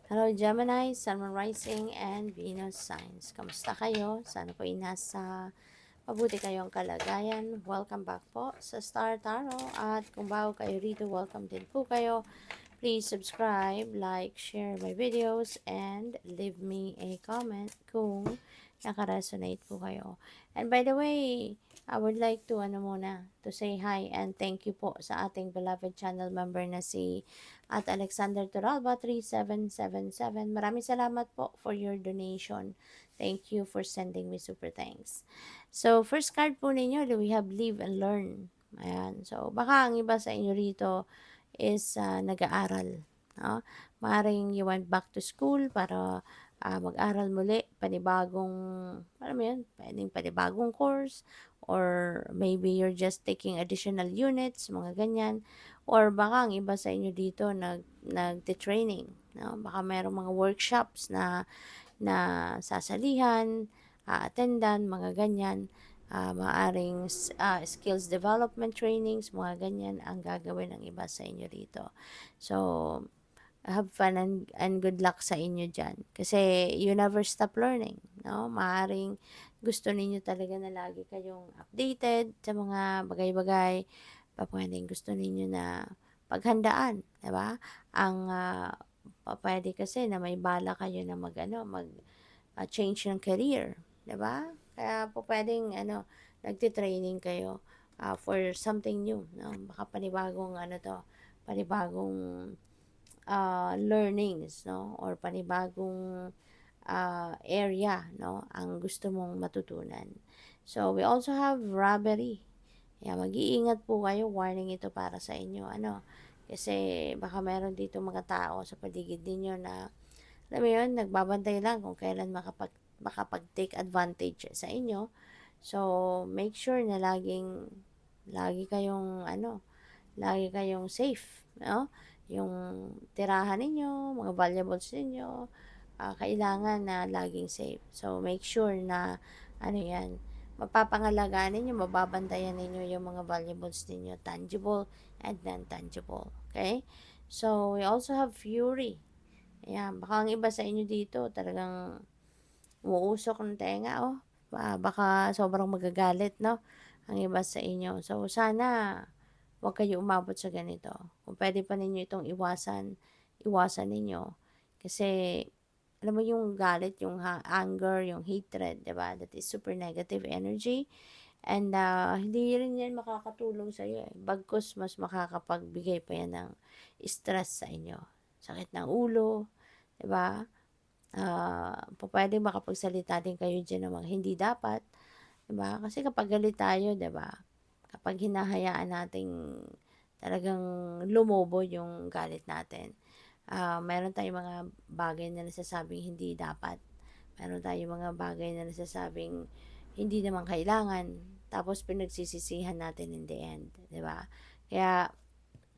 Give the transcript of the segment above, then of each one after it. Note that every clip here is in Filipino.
Hello Gemini, Sun, Moon Rising, and Venus signs. Kamusta kayo? Sana po nasa mabuti kayong kalagayan. Welcome back po sa Star Tarot. At kung bago kayo rito, welcome din po kayo. Please subscribe, like, share my videos, and leave me a comment kung naka-resonate po kayo. And by the way, I would like to to say hi and thank you po sa ating beloved channel member na si at Alexander Turalba 3777. Maraming salamat po for your donation. Thank you for sending me super thanks. So, first card po ninyo, we have live and learn. Ayan. So, baka ang iba sa inyo rito is nag-aaral. No? Maring you went back to school para mag-aral muli, panibagong, alam mo yun, pwedeng panibagong course, or maybe you're just taking additional units, mga ganyan. Or baka ang iba sa inyo dito nag-training. No? Baka mayroong mga workshops na sasalihan, attendan, mga ganyan. Maaring skills development trainings, mga ganyan ang gagawin ng iba sa inyo dito. So, have fun and good luck sa inyo dyan. Kasi you never stop learning. No? Maaring gusto ninyo talaga na lagi kayong updated sa mga bagay-bagay. Pwedeng gusto ninyo na paghandaan. Diba? Ang pwede kasi na may bala kayo na change ng career, 'di ba? Kaya po pwedeng nagte-training kayo for something new, no? Baka panibagong learnings, no? Or panibagong area, no? Ang gusto mong matutunan. So, we also have robbery. Yeah, mag-iingat po kayo. Warning ito para sa inyo. Kasi baka meron dito mga tao sa paligid ninyo na alam mo yun, nagbabantay lang kung kailan makapag-take advantage sa inyo. So, make sure na lagi kayong safe, no? Yung tirahan ninyo, mga valuables ninyo, kailangan na laging safe. So, make sure na, mapapangalagaan ninyo, mababantayan ninyo yung mga valuables ninyo, tangible and non-tangible. Okay? So, we also have fury. Ayan, baka ang iba sa inyo dito talagang umuusok ng tenga, oh. Baka sobrang magagalit, no? Ang iba sa inyo. So, sana huwag kayo umabot sa ganito. Kung pwede pa ninyo itong iwasan ninyo. Kasi, alam mo yung galit, yung anger, yung hatred, diba? That is super negative energy. And hindi rin yan makakatulong sa iyo. Bagkus mas makakapagbigay pa yan ng stress sa inyo. Sakit ng ulo, 'di ba? Pwede makapagsalita din kayo diyan ng mga hindi dapat, 'di ba? Kasi kapag galit tayo, 'di ba? Kapag hinahayaan nating talagang lumobo yung galit natin. Meron tayong mga bagay na nasasabing hindi dapat. Meron tayong mga bagay na nasasabing hindi naman kailangan. Tapos pinagsisisihan natin in the end, 'di ba? Kaya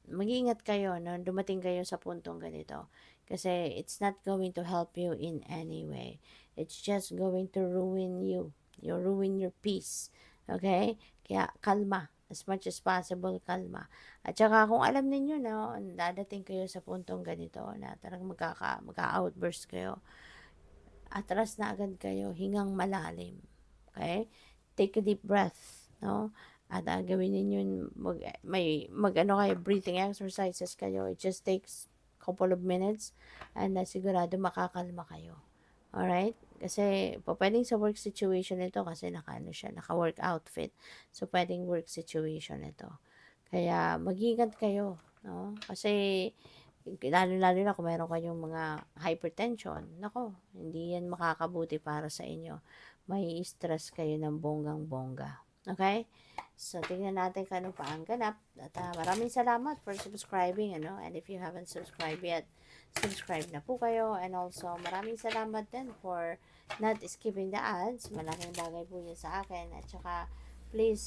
mag-iingat kayo no dumating kayo sa puntong ganito kasi it's not going to help you in any way. It's just going to ruin you. You ruin your peace. Okay? Kaya kalma. As much as possible, kalma. At saka kung alam niyo na dadating kayo sa puntong ganito na talagang magka-outburst kayo, atras na agad kayo, hingang malalim. Okay? Take a deep breath, no? At gawin ninyo kayo, breathing exercises kayo. It just takes couple of minutes and sigurado makakalma kayo. Alright? Kasi pwedeng sa work situation ito kasi naka-work outfit. So, pwedeng work situation ito. Kaya, mag-ingat kayo, no? Kasi, lalo-lalo na kung meron kayong mga hypertension, nako, hindi yan makakabuti para sa inyo. May stress kayo ng bonggang-bongga. Okay? So, tingnan natin kung ano pa ang ganap. At maraming salamat for subscribing, And if you haven't subscribed yet, subscribe na po kayo. And also, maraming salamat din for not skipping the ads. Malaking bagay po yun sa akin. At saka, please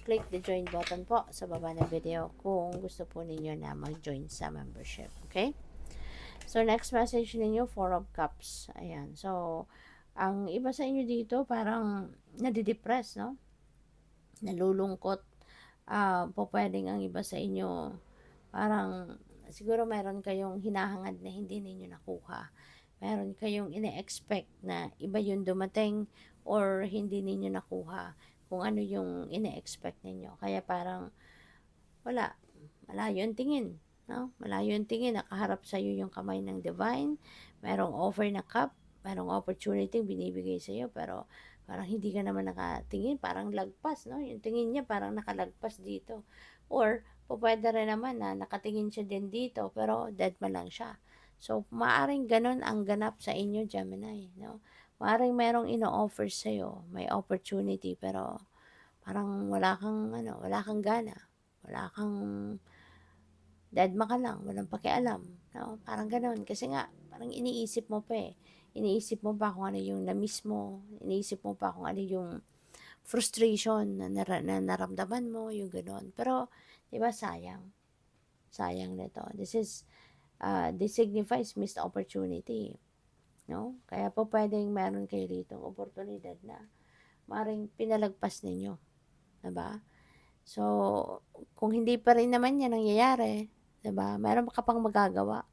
click the join button po sa baba ng video kung gusto po ninyo na mag-join sa membership. Okay? So, next message ninyo, 4 of Cups. Ayan. So, ang iba sa inyo dito, parang nadidepress, no? Nalulungkot. Pwedeng ang iba sa inyo, parang siguro meron kayong hinahangad na hindi ninyo nakuha. Meron kayong ine-expect na iba yung dumating or hindi ninyo nakuha kung ano yung ine-expect ninyo. Kaya parang wala, malayo ang tingin, no? Malayo ang tingin, nakaharap sa'yo yung kamay ng divine, merong offer na cup, merong opportunity binibigay sa'yo, pero parang hindi ka naman nakatingin, parang lagpas, no? Yung tingin niya parang nakalagpas dito. Or, pwede rin naman na nakatingin siya din dito, pero dead man lang siya. So, maaring ganun ang ganap sa inyo, Gemini, no? Maaring merong ino-offer sa'yo, may opportunity, pero parang wala kang gana. Wala kang dedma ka lang, walang pakialam, no? Parang gano'n. Kasi nga, parang iniisip mo pa eh. Iniisip mo pa kung ano yung na-miss mo. Iniisip mo pa kung ano yung frustration na naramdaman mo, yung gano'n. Pero, di ba, sayang. Sayang nito. This signifies missed opportunity, no? Kaya po pwedeng meron kayo dito oportunidad na maring pinalagpas ninyo, diba? So, kung hindi pa rin naman yan nangyayari, 'di ba, meron ka pang magagawa.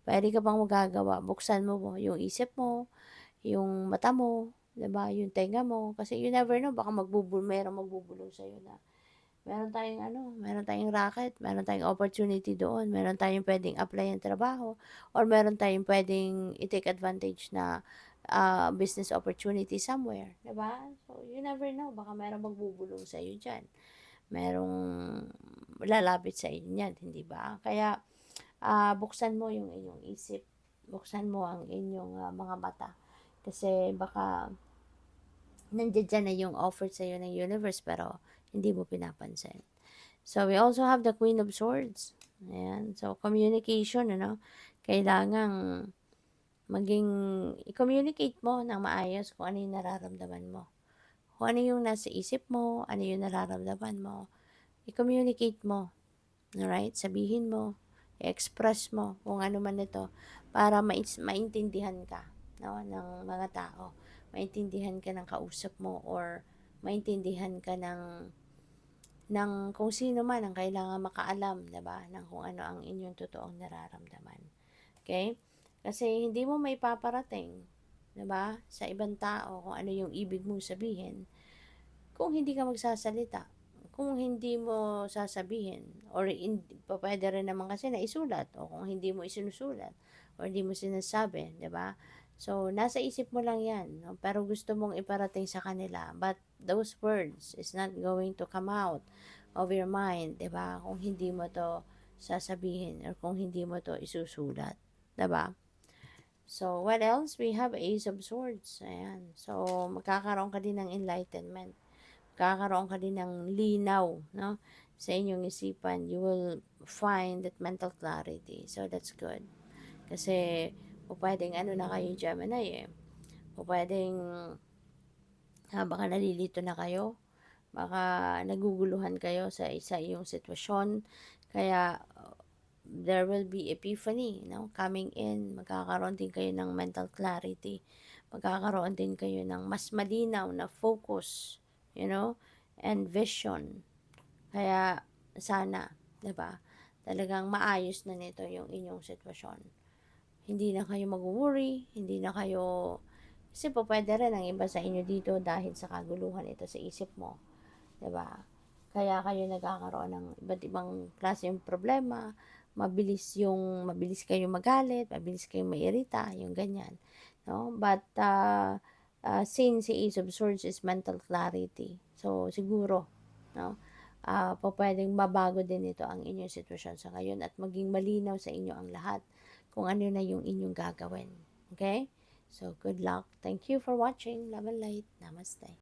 Puwede ka pang magagawa, buksan mo yung isip mo, yung mata mo, 'di ba, yung tenga mo, kasi you never know baka merong magbubulong sa'yo na meron tayong racket, meron tayong opportunity doon, meron tayong puwedeng applyan trabaho, or meron tayong puwedeng i-take advantage na, business opportunity somewhere, 'di ba? So, you never know baka merong magbubulong sa'yo diyan. Merong lalapit sa inyo niyan, hindi ba? Kaya, buksan mo yung inyong isip, buksan mo ang inyong, mga mata. Kasi baka nandiyan diyan na yung offer sa'yo ng universe pero hindi mo pinapansin. So, we also have the Queen of Swords. Ayan. So, communication, ano? Kailangang i-communicate mo ng maayos kung ano yung nararamdaman mo. Kung ano yung nasa isip mo, ano yung nararamdaman mo, i-communicate mo. Alright? Sabihin mo, i-express mo kung ano man ito para maintindihan ka, no, ng mga tao. Maintindihan ka ng kausap mo or maintindihan ka ng kung sino man ang kailangan makaalam, 'di ba, ng kung ano ang inyong totoong nararamdaman. Okay? Kasi hindi mo may paparating, 'di ba, sa ibang tao kung ano yung ibig mong sabihin kung hindi ka magsasalita. Kung hindi mo sasabihin or puwede rin naman kasi na isulat o kung hindi mo isinusulat or hindi mo sinasabi, 'di ba? So, nasa isip mo lang 'yan, no? Pero gusto mong iparating sa kanila, but those words is not going to come out of your mind, 'di ba? Kung hindi mo 'to sasabihin or kung hindi mo 'to isusulat, 'di ba? So, what else? We have Ace of Swords. Ayan. So, magkakaroon ka din ng enlightenment. Magkakaroon ka din ng linaw, no? Sa inyong isipan. You will find that mental clarity. So, that's good. Kasi, pwedeng ano na kayo, Gemini, eh. Pwedeng, baka nalilito na kayo. Baka naguguluhan kayo sa iyong sitwasyon. Kaya, there will be epiphany, no? Coming in, magkakaroon din kayo ng mental clarity. Magkakaroon din kayo ng mas malinaw na focus, you know, and vision. Kaya sana, 'di ba? Talagang maayos na nito yung inyong sitwasyon. Hindi na kayo mag-worry, hindi na kayo kasi pwede rin ang iba sa inyo dito dahil sa kaguluhan ito sa isip mo, 'di ba? Kaya kayo nagkakaroon ng iba't ibang klaseng problema, mabilis kayong magalit, mabilis kayong mairita, yung ganyan, no? But since si Ace of Swords is mental clarity, so siguro, no, pwedeng mabago din ito ang inyong sitwasyon sa ngayon at maging malinaw sa inyo ang lahat kung ano na yung inyong gagawin. Okay? So, good luck. Thank you for watching. Love and light. Namaste.